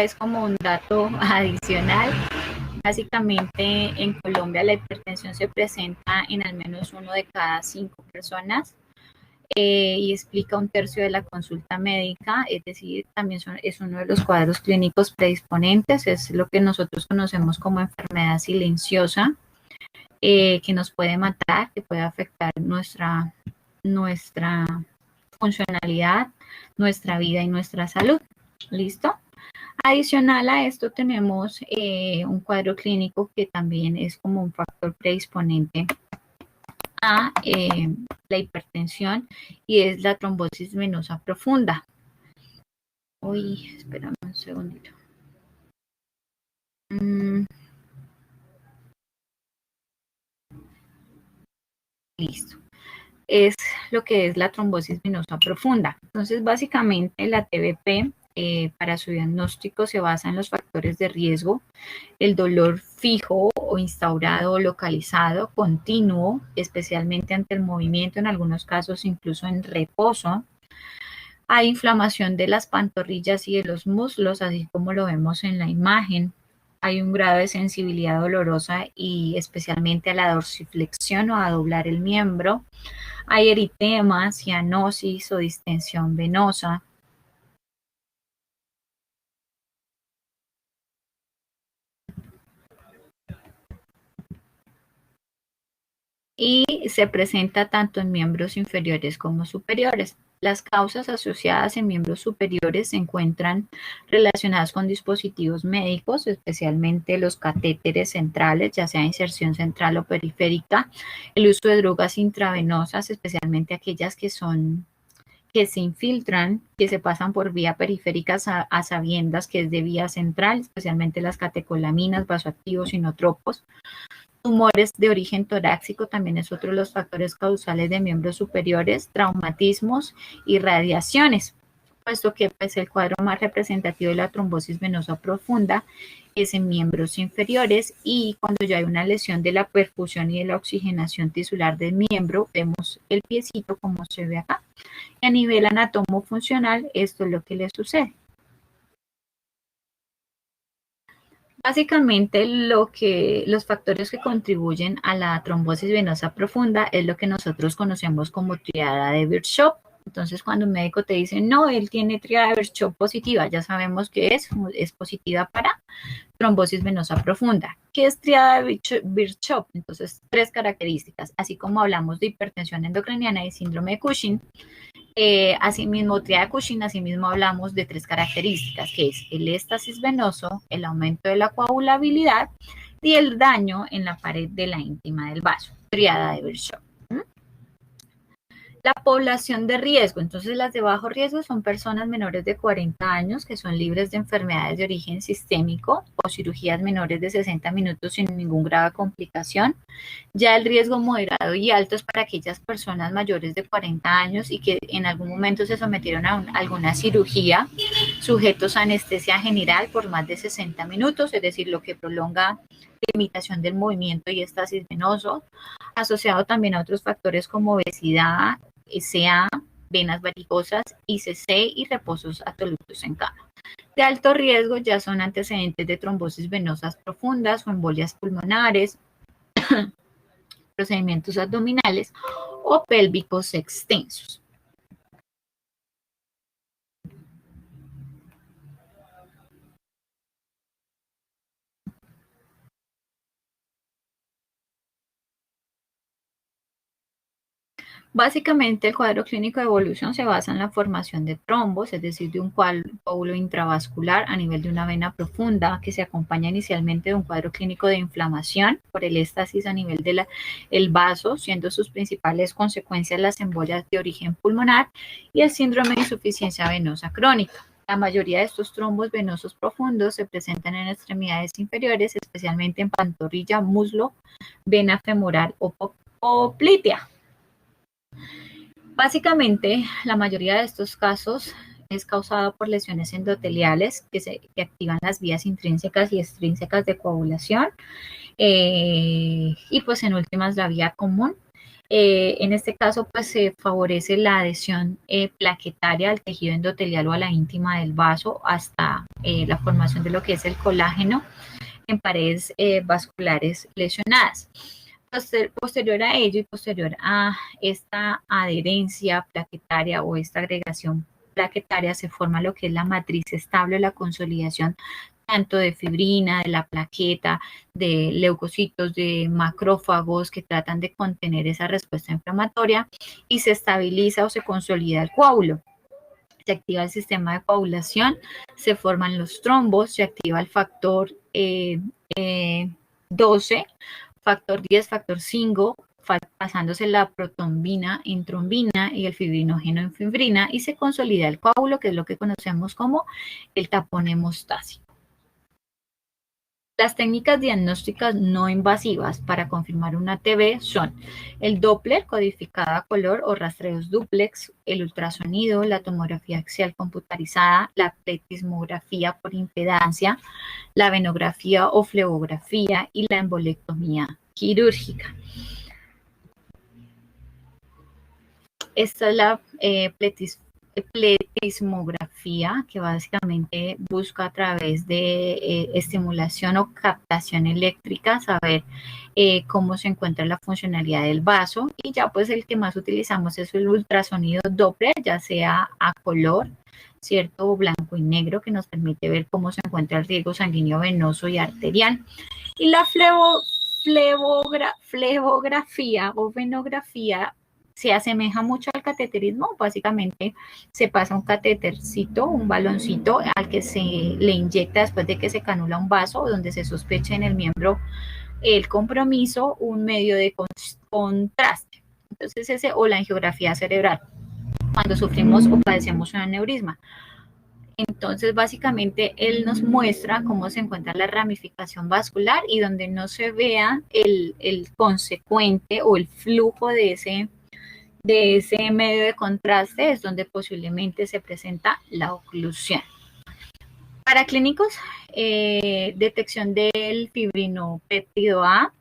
es como un dato adicional. Básicamente en Colombia la hipertensión se presenta en al menos 1 de cada 5 personas y explica 1/3 de la consulta médica, es decir, también es uno de los cuadros clínicos predisponentes, es lo que nosotros conocemos como enfermedad silenciosa, que nos puede matar, que puede afectar nuestra funcionalidad, nuestra vida y nuestra salud. ¿Listo? Adicional a esto tenemos un cuadro clínico que también es como un factor predisponente a la hipertensión y es la trombosis venosa profunda. Uy, espérame un segundito. Listo. Es lo que es la trombosis venosa profunda. Entonces, básicamente la TBP para su diagnóstico se basa en los factores de riesgo, el dolor fijo o instaurado o localizado, continuo, especialmente ante el movimiento, en algunos casos incluso en reposo. Hay inflamación de las pantorrillas y de los muslos, así como lo vemos en la imagen. Hay un grado de sensibilidad dolorosa y especialmente a la dorsiflexión o a doblar el miembro. Hay eritema, cianosis o distensión venosa. Y se presenta tanto en miembros inferiores como superiores. Las causas asociadas en miembros superiores se encuentran relacionadas con dispositivos médicos, especialmente los catéteres centrales, ya sea inserción central o periférica, el uso de drogas intravenosas, especialmente aquellas que se infiltran, que se pasan por vía periférica a sabiendas que es de vía central, especialmente las catecolaminas, vasoactivos, inotropos. Tumores de origen torácico también es otro de los factores causales de miembros superiores, traumatismos y radiaciones, puesto que pues, el cuadro más representativo de la trombosis venosa profunda es en miembros inferiores y cuando ya hay una lesión de la perfusión y de la oxigenación tisular del miembro, vemos el piecito como se ve acá. Y a nivel anatomofuncional, esto es lo que le sucede. Básicamente los factores que contribuyen a la trombosis venosa profunda es lo que nosotros conocemos como triada de Virchow. Entonces, cuando un médico te dice, no, él tiene triada de Virchow positiva, ya sabemos que es positiva para trombosis venosa profunda. ¿Qué es triada de Virchow? Entonces, 3 características. Así como hablamos de hipertensión endocriniana y síndrome de Cushing, asimismo, triada de Cushing, asimismo hablamos de 3 características, que es el éstasis venoso, el aumento de la coagulabilidad y el daño en la pared de la íntima del vaso, triada de Virchow. La población de riesgo, entonces las de bajo riesgo son personas menores de 40 años que son libres de enfermedades de origen sistémico o cirugías menores de 60 minutos sin ningún grave complicación. Ya el riesgo moderado y alto es para aquellas personas mayores de 40 años y que en algún momento se sometieron a alguna cirugía, sujetos a anestesia general por más de 60 minutos, es decir, lo que prolonga limitación del movimiento y éstasis venoso, asociado también a otros factores como obesidad, SA, venas varicosas, ICC y reposos absolutos en cama. De alto riesgo ya son antecedentes de trombosis venosas profundas o embolias pulmonares, procedimientos abdominales o pélvicos extensos. Básicamente, el cuadro clínico de evolución se basa en la formación de trombos, es decir, de un coágulo intravascular a nivel de una vena profunda, que se acompaña inicialmente de un cuadro clínico de inflamación por el éstasis a nivel del vaso, siendo sus principales consecuencias las embolias de origen pulmonar y el síndrome de insuficiencia venosa crónica. La mayoría de estos trombos venosos profundos se presentan en extremidades inferiores, especialmente en pantorrilla, muslo, vena femoral o poplitea. Básicamente, la mayoría de estos casos es causada por lesiones endoteliales que activan las vías intrínsecas y extrínsecas de coagulación y pues en últimas la vía común. En este caso, pues se favorece la adhesión plaquetaria al tejido endotelial o a la íntima del vaso hasta la formación de lo que es el colágeno en paredes vasculares lesionadas. Posterior a ello y posterior a esta adherencia plaquetaria o esta agregación plaquetaria se forma lo que es la matriz estable, la consolidación tanto de fibrina, de la plaqueta, de leucocitos, de macrófagos que tratan de contener esa respuesta inflamatoria y se estabiliza o se consolida el coágulo. Se activa el sistema de coagulación, se forman los trombos, se activa el factor 12, factor 10, factor 5, pasándose la protombina en trombina y el fibrinógeno en fibrina y se consolida el coágulo, que es lo que conocemos como el tapón hemostásico. Las técnicas diagnósticas no invasivas para confirmar una TB son el Doppler codificado a color o rastreos dúplex, el ultrasonido, la tomografía axial computarizada, la pletismografía por impedancia, la venografía o flebografía y la embolectomía quirúrgica. Esta es la pletismografía, que básicamente busca a través de estimulación o captación eléctrica saber cómo se encuentra la funcionalidad del vaso, y ya pues el que más utilizamos es el ultrasonido Doppler, ya sea a color, cierto, o blanco y negro, que nos permite ver cómo se encuentra el riego sanguíneo venoso y arterial, y la flebografía o venografía se asemeja mucho al cateterismo. Básicamente se pasa un catétercito, un baloncito al que se le inyecta después de que se canula un vaso, donde se sospecha en el miembro el compromiso, un medio de contraste. Entonces ese, o la angiografía cerebral, cuando sufrimos o padecemos un aneurisma. Entonces, básicamente, él nos muestra cómo se encuentra la ramificación vascular y donde no se vea el consecuente o el flujo de ese medio de contraste es donde posiblemente se presenta la oclusión. Para clínicos, detección del fibrinopéptido A,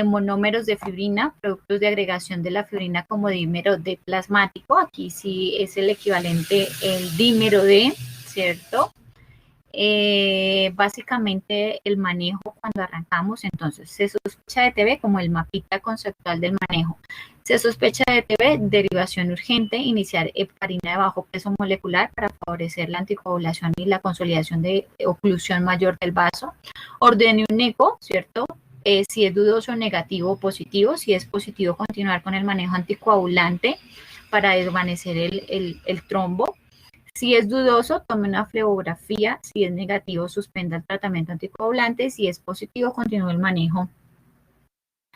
monómeros de fibrina, productos de agregación de la fibrina como dímero D plasmático, aquí sí es el equivalente el dímero D, ¿cierto? Básicamente el manejo cuando arrancamos, entonces se sospecha de TB como el mapita conceptual del manejo. Se sospecha de TB, derivación urgente, iniciar heparina de bajo peso molecular para favorecer la anticoagulación y la consolidación de oclusión mayor del vaso. Ordene un eco, ¿cierto? Si es dudoso, negativo o positivo. Si es positivo, continuar con el manejo anticoagulante para desvanecer el trombo. Si es dudoso, tome una flebografía. Si es negativo, suspenda el tratamiento anticoagulante. Si es positivo, continúe el manejo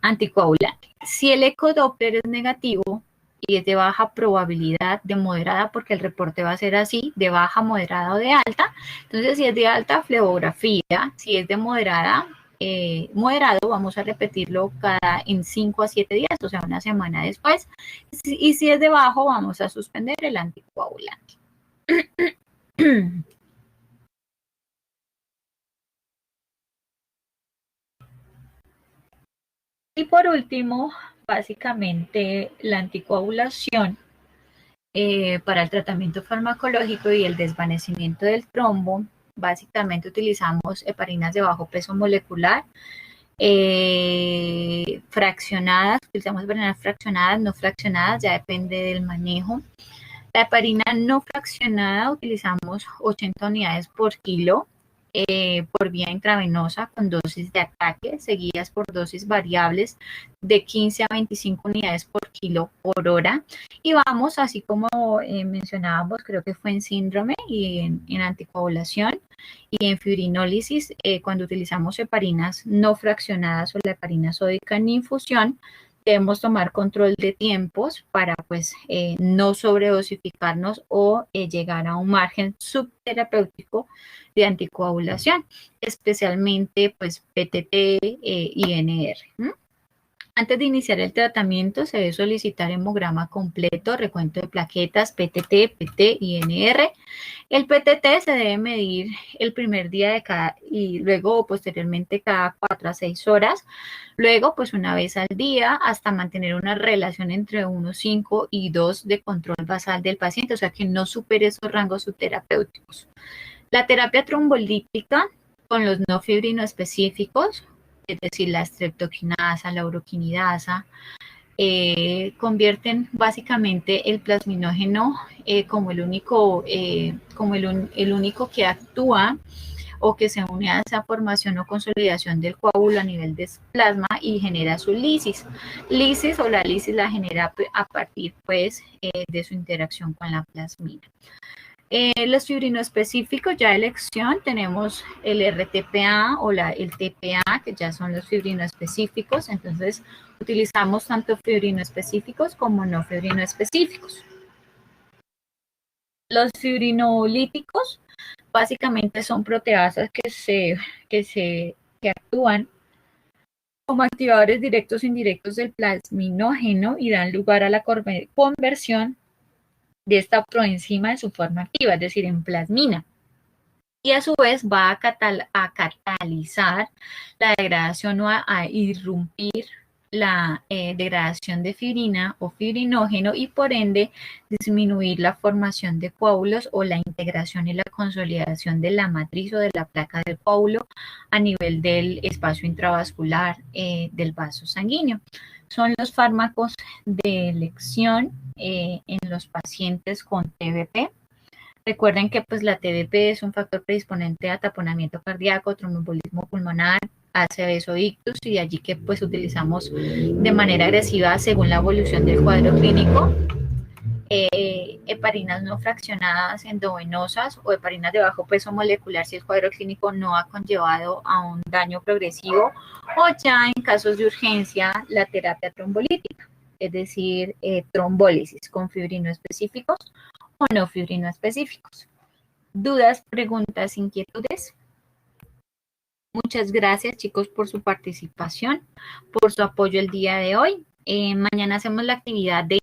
anticoagulante. Si el ecodoppler es negativo y es de baja probabilidad, de moderada, porque el reporte va a ser así, de baja, moderada o de alta, entonces si es de alta, flebografía. Si es de moderada, moderado, vamos a repetirlo en 5 a 7 días, o sea, una semana después. Y si es de bajo, vamos a suspender el anticoagulante. Y por último, básicamente la anticoagulación para el tratamiento farmacológico y el desvanecimiento del trombo. Básicamente utilizamos heparinas de bajo peso molecular, fraccionadas, utilizamos heparinas fraccionadas, no fraccionadas, ya depende del manejo. La heparina no fraccionada utilizamos 80 unidades por kilo por vía intravenosa con dosis de ataque, seguidas por dosis variables de 15 a 25 unidades por kilo por hora. Y vamos, así como mencionábamos, creo que fue en síndrome y en anticoagulación y en fibrinólisis, cuando utilizamos heparinas no fraccionadas o la heparina sódica en infusión, debemos tomar control de tiempos para pues no sobredosificarnos o llegar a un margen subterapéutico de anticoagulación, especialmente pues PTT y NR. Antes de iniciar el tratamiento se debe solicitar hemograma completo, recuento de plaquetas, PTT, PT y NR. El PTT se debe medir el primer día de cada y luego o posteriormente cada 4 a 6 horas. Luego, pues una vez al día hasta mantener una relación entre 1,5 y 2 de control basal del paciente, o sea que no supere esos rangos subterapéuticos. La terapia trombolítica con los no fibrinoespecíficos, es decir, la streptokinasa, la uroquinidasa, convierten básicamente el plasminógeno como el único que actúa o que se une a esa formación o consolidación del coágulo a nivel de plasma y genera su lisis. Lisis o la lisis la genera a partir pues de su interacción con la plasmina. Los fibrinoespecíficos ya de elección tenemos el RTPA o el TPA, que ya son los fibrinoespecíficos. Entonces, utilizamos tanto fibrinoespecíficos como no fibrinoespecíficos. Los fibrinolíticos básicamente son proteasas que actúan como activadores directos e indirectos del plasminógeno y dan lugar a la conversión de esta proenzima en su forma activa, es decir, en plasmina. Y a su vez va a catalizar la degradación o a irrumpir la degradación de fibrina o fibrinógeno y por ende disminuir la formación de coágulos o la integración y la consolidación de la matriz o de la placa del coágulo a nivel del espacio intravascular del vaso sanguíneo. Son los fármacos de elección en los pacientes con TBP. Recuerden que pues la TDP es un factor predisponente a taponamiento cardíaco, tromboembolismo pulmonar, ACV o ictus, y de allí que pues utilizamos de manera agresiva según la evolución del cuadro clínico heparinas no fraccionadas endovenosas o heparinas de bajo peso molecular si el cuadro clínico no ha conllevado a un daño progresivo, o ya en casos de urgencia la terapia trombolítica, es decir, trombólisis con fibrinoespecíficos o no fibrinoespecíficos. ¿Dudas, preguntas, inquietudes? Muchas gracias, chicos, por su participación, por su apoyo el día de hoy. Mañana hacemos la actividad de